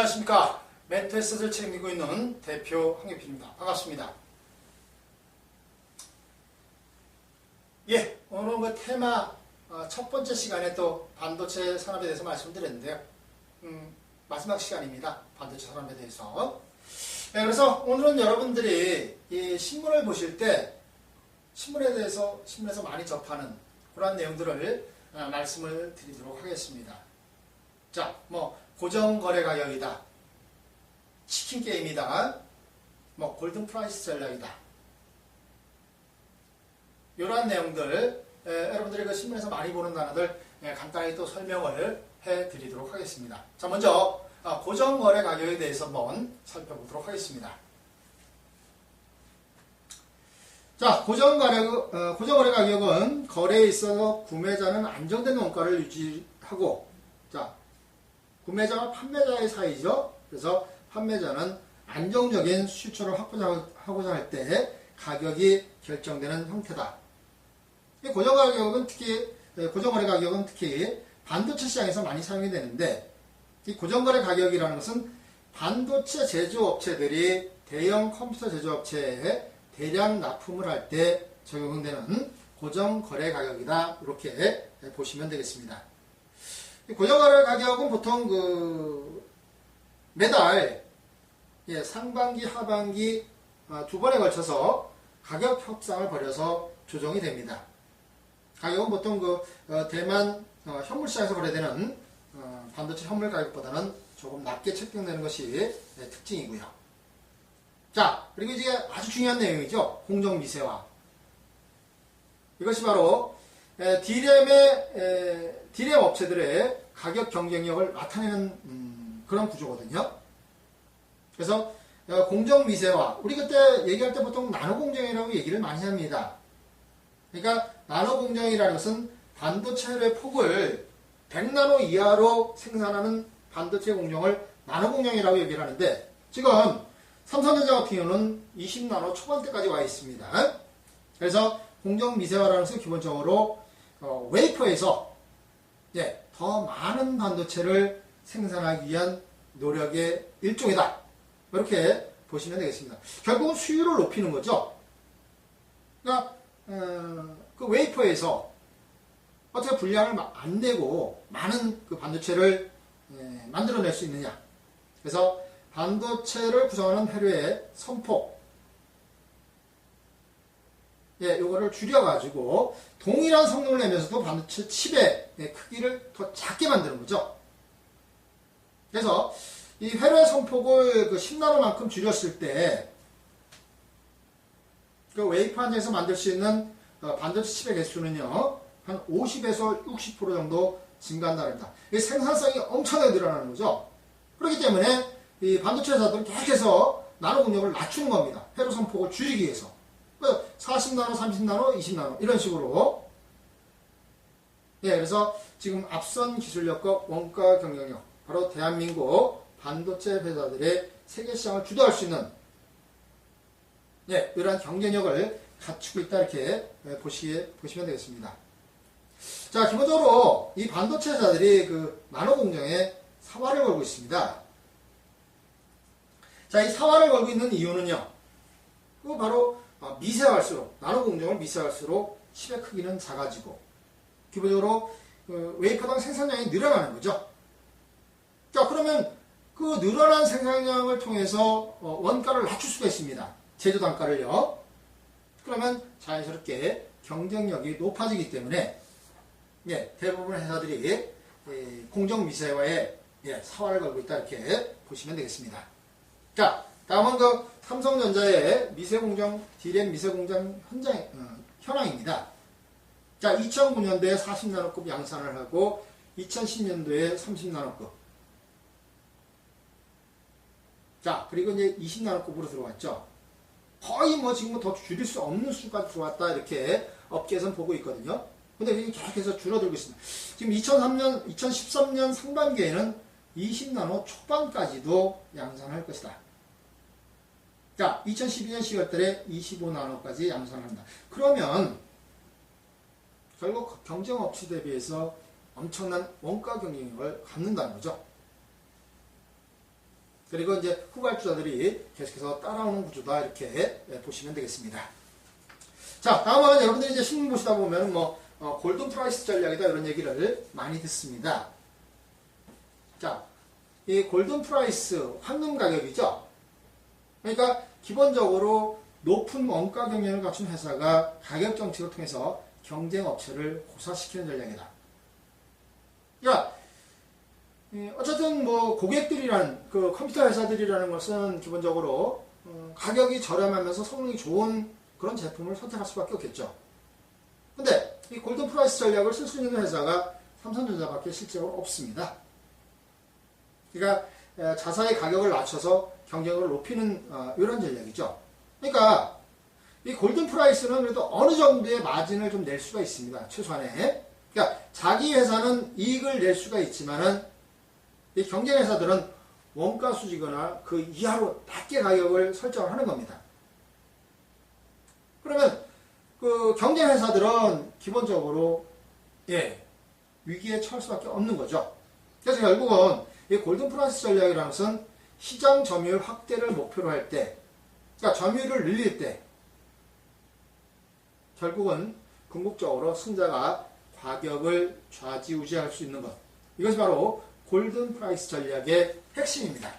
안녕하십니까. 멘토에셋을 책임지고 있는 대표 황교필입니다. 반갑습니다. 예, 오늘 그 테마 첫 번째 시간에 또 반도체 산업에 대해서 말씀드렸는데요. 마지막 시간입니다. 반도체 산업에 대해서. 네, 그래서 오늘은 여러분들이 이 신문을 보실 때 신문에서 많이 접하는 그러한 내용들을 말씀을 드리도록 하겠습니다. 자, 고정거래 가격이다, 치킨 게임이다, 골든 프라이스 전략이다, 이러한 내용들, 여러분들이 그 신문에서 많이 보는 단어들 간단히 또 설명을 해드리도록 하겠습니다. 자, 먼저 고정거래 가격에 대해서 한번 살펴보도록 하겠습니다. 자, 고정거래 가격은 거래에 있어서 구매자는 안정된 원가를 유지하고, 자, 구매자와 판매자의 사이죠. 그래서 판매자는 안정적인 수출을 하고자 할 때 가격이 결정되는 형태다. 고정거래 가격은 특히 반도체 시장에서 많이 사용이 되는데, 이 고정거래 가격이라는 것은 반도체 제조업체들이 대형 컴퓨터 제조업체에 대량 납품을 할 때 적용되는 고정거래 가격이다. 이렇게 보시면 되겠습니다. 고정거래 가격은 보통 매달 상반기, 하반기 두 번에 걸쳐서 가격 협상을 벌여서 조정이 됩니다. 가격은 보통 대만 현물 시장에서 거래되는 반도체 현물 가격보다는 조금 낮게 책정되는 것이 특징이고요. 자, 그리고 이제 아주 중요한 내용이죠. 공정 미세화. 이것이 바로 D램 업체들의 가격 경쟁력을 나타내는 그런 구조거든요. 그래서 공정 미세화, 우리 그때 얘기할 때 보통 나노 공정이라고 얘기를 많이 합니다. 그러니까 나노 공정이라는 것은 반도체의 폭을 100나노 이하로 생산하는 반도체 공정을 나노 공정이라고 얘기를 하는데, 지금 삼성전자 같은 경우는 20나노 초반대까지 와 있습니다. 그래서 공정 미세화라는 것은 기본적으로 웨이퍼에서 더 많은 반도체를 생산하기 위한 노력의 일종이다. 이렇게 보시면 되겠습니다. 결국은 수율을 높이는 거죠. 그러니까 그 웨이퍼에서 어떻게 분량을 안 내고 많은 그 반도체를 만들어낼 수 있느냐. 그래서 반도체를 구성하는 회로의 선폭, 요거를 줄여가지고 동일한 성능을 내면서도 반도체 칩의 크기를 더 작게 만드는 거죠. 그래서 이 회로의 선폭을 10나노만큼 줄였을 때 그 웨이퍼 한 장에서 만들 수 있는 반도체 칩의 개수는요, 한 50에서 60% 정도 증가한다는 겁니다. 생산성이 엄청나게 늘어나는 거죠. 그렇기 때문에 이 반도체 회사들은 계속해서 나노 공정을 낮추는 겁니다. 회로 선폭을 줄이기 위해서. 40나노, 30나노, 20나노 이런 식으로. 그래서 지금 앞선 기술력과 원가 경쟁력, 바로 대한민국 반도체 회사들의 세계 시장을 주도할 수 있는 이러한 경쟁력을 갖추고 있다, 이렇게 보시면 되겠습니다. 자, 기본적으로 이 반도체 회사들이 나노 공정에 사활을 걸고 있습니다. 자, 이 사활을 걸고 있는 이유는요, 바로 미세화할수록, 나노 공정을 미세화할수록 칩의 크기는 작아지고, 기본적으로 웨이퍼당 생산량이 늘어나는 거죠. 자, 그러면 그 늘어난 생산량을 통해서 원가를 낮출 수가 있습니다. 제조 단가를요. 그러면 자연스럽게 경쟁력이 높아지기 때문에 대부분 회사들이 공정 미세화에 사활을 걸고 있다, 이렇게 보시면 되겠습니다. 자, 다음은 삼성전자의 D램 미세공장 현황입니다. 자, 2009년도에 40나노급 양산을 하고 2010년도에 30나노급. 자, 그리고 이제 20나노급으로 들어왔죠. 거의 지금 더 줄일 수 없는 수까지 들어왔다, 이렇게 업계에서는 보고 있거든요. 근데 계속해서 줄어들고 있습니다. 지금 2013년 상반기에는 20나노 초반까지도 양산할 것이다. 자, 2012년 10월달에 25나노까지 양산합니다. 그러면 결국 경쟁업체 대비해서 엄청난 원가 경쟁력을 갖는다는 거죠. 그리고 이제 후발주자들이 계속해서 따라오는 구조다 이렇게 보시면 되겠습니다. 자, 다음은 여러분들이 이제 신문 보시다 보면 골든 프라이스 전략이다 이런 얘기를 많이 듣습니다. 자, 이 골든 프라이스 황금 가격이죠. 그러니까 기본적으로 높은 원가 경쟁을 갖춘 회사가 가격 정책을 통해서 경쟁 업체를 고사시키는 전략이다. 그러니까 어쨌든 고객들이란 그 컴퓨터 회사들이라는 것은 기본적으로 가격이 저렴하면서 성능이 좋은 그런 제품을 선택할 수밖에 없겠죠. 근데 이 골든 프라이스 전략을 쓸 수 있는 회사가 삼성전자밖에 실제로 없습니다. 그러니까 자사의 가격을 낮춰서 경쟁을 높이는 이런 전략이죠. 그러니까 이 골든 프라이스는 그래도 어느 정도의 마진을 좀 낼 수가 있습니다. 최소한의. 그러니까 자기 회사는 이익을 낼 수가 있지만은 이 경쟁 회사들은 원가 수지거나 그 이하로 낮게 가격을 설정을 하는 겁니다. 그러면 그 경쟁 회사들은 기본적으로 위기에 처할 수밖에 없는 거죠. 그래서 결국은 이 골든 프라이스 전략이라는 것은 시장 점유율 확대를 목표로 할 때, 그러니까 점유율을 늘릴 때 결국은 궁극적으로 승자가 가격을 좌지우지할 수 있는 것, 이것이 바로 골든 프라이스 전략의 핵심입니다.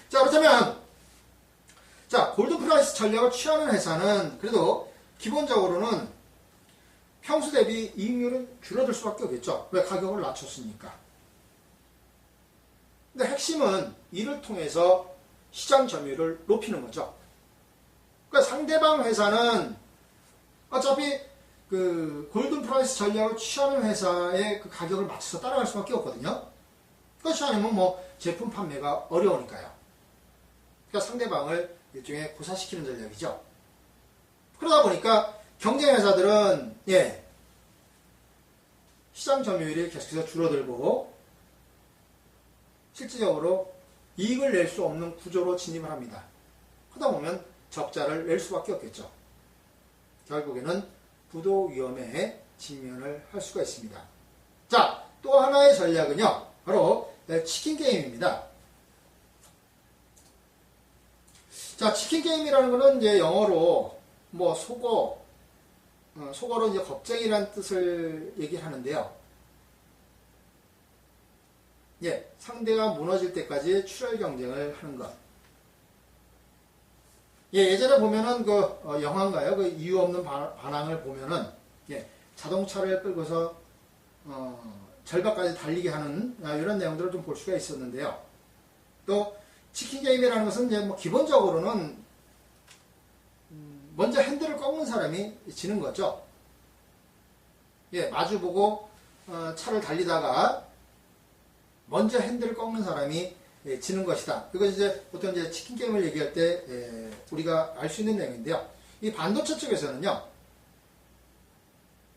자, 그렇다면 골든 프라이스 전략을 취하는 회사는 그래도 기본적으로는 평수 대비 이익률은 줄어들 수밖에 없겠죠. 왜? 가격을 낮췄으니까. 근데 핵심은 이를 통해서 시장 점유율을 높이는 거죠. 그러니까 상대방 회사는 어차피 그 골든 프라이스 전략을 취하는 회사의 그 가격을 맞춰서 따라갈 수밖에 없거든요. 그렇지 않으면 제품 판매가 어려우니까요. 그러니까 상대방을 일종의 고사시키는 전략이죠. 그러다 보니까 경쟁 회사들은 시장 점유율이 계속해서 줄어들고 실질적으로 이익을 낼 수 없는 구조로 진입을 합니다. 그러다 보면 적자를 낼 수밖에 없겠죠. 결국에는 부도 위험에 직면을 할 수가 있습니다. 자, 또 하나의 전략은요, 바로 치킨 게임입니다. 자, 치킨 게임이라는 것은 이제 영어로 속어로 이제 겁쟁이라는 뜻을 얘기하는데요. 상대가 무너질 때까지 출혈 경쟁을 하는 것. 예전에 보면은 영화인가요? 그 이유 없는 반항을 보면은 자동차를 끌고서 절벽까지 달리게 하는 이런 내용들을 좀 볼 수가 있었는데요. 또 치킨 게임이라는 것은 이제 기본적으로는 먼저 핸들을 꺾는 사람이 지는 거죠. 마주보고 차를 달리다가 먼저 핸들을 꺾는 사람이 지는 것이다. 이거 이제 보통 이제 치킨 게임을 얘기할 때 우리가 알 수 있는 내용인데요. 이 반도체 쪽에서는요.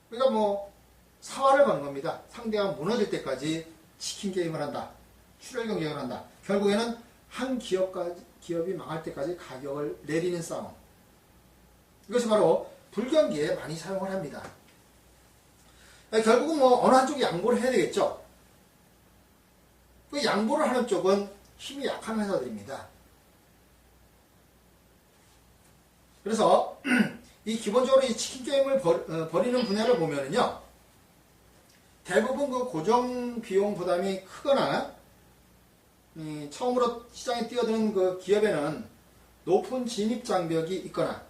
그러니까 사활을 거는 겁니다. 상대가 무너질 때까지 치킨 게임을 한다. 출혈 경쟁을 한다. 결국에는 한 기업이 망할 때까지 가격을 내리는 싸움. 이것이 바로 불경기에 많이 사용을 합니다. 결국은 어느 한쪽이 양보를 해야 되겠죠. 그 양보를 하는 쪽은 힘이 약한 회사들입니다. 그래서 이 기본적으로 이 치킨 게임을 벌이는 분야를 보면은요, 대부분 그 고정 비용 부담이 크거나 처음으로 시장에 뛰어드는 그 기업에는 높은 진입 장벽이 있거나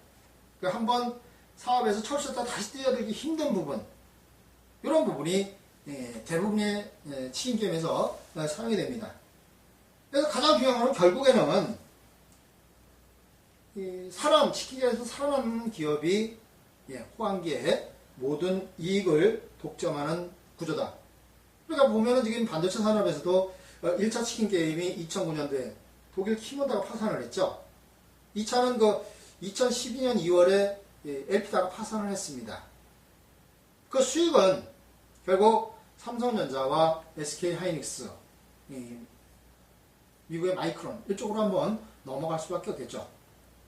한번 사업에서 철수했다 다시 뛰어들기 힘든 부분, 이런 부분이 대부분의 치킨 게임에서 사용이 됩니다. 그래서 가장 중요한 건 결국에는 치킨 게임에서 살아남는 기업이 호황기에 모든 이익을 독점하는 구조다. 그러니까 보면은 지금 반도체 산업에서도 1차 치킨 게임이 2009년도에 독일 키몬다가 파산을 했죠. 2차는 2012년 2월에 엘피다가 파산을 했습니다. 그 수익은 결국 삼성전자와 SK하이닉스, 미국의 마이크론 이쪽으로 한번 넘어갈 수밖에 없겠죠.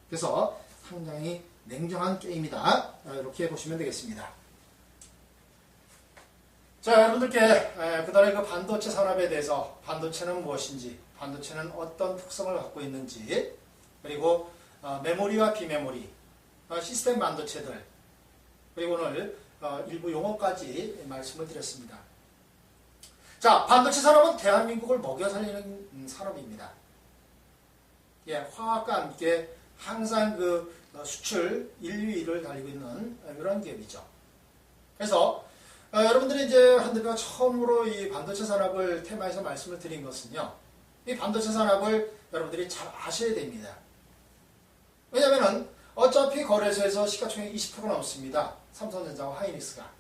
그래서 상당히 냉정한 게임이다. 이렇게 보시면 되겠습니다. 자, 여러분들께 그동안의 그 반도체 산업에 대해서 반도체는 무엇인지, 반도체는 어떤 특성을 갖고 있는지, 그리고 메모리와 비메모리, 시스템 반도체들, 그리고 오늘 일부 용어까지 말씀을 드렸습니다. 자, 반도체 산업은 대한민국을 먹여 살리는 산업입니다. 예, 화학과 함께 항상 그 수출 1, 2위를 달리고 있는 이런 기업이죠. 그래서 여러분들이 이제 한대표가 처음으로 이 반도체 산업을 테마에서 말씀을 드린 것은요. 이 반도체 산업을 여러분들이 잘 아셔야 됩니다. 왜냐면은 어차피 거래소에서 시가총액 20%가 넘습니다. 삼성전자와 하이닉스가.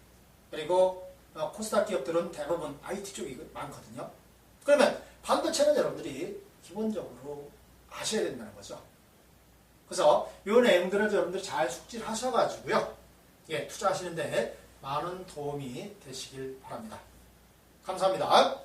그리고 코스닥 기업들은 대부분 IT 쪽이 많거든요. 그러면 반도체는 여러분들이 기본적으로 아셔야 된다는 거죠. 그래서 이 내용들을 여러분들이 잘 숙지하셔가지고요. 예, 투자하시는데 많은 도움이 되시길 바랍니다. 감사합니다.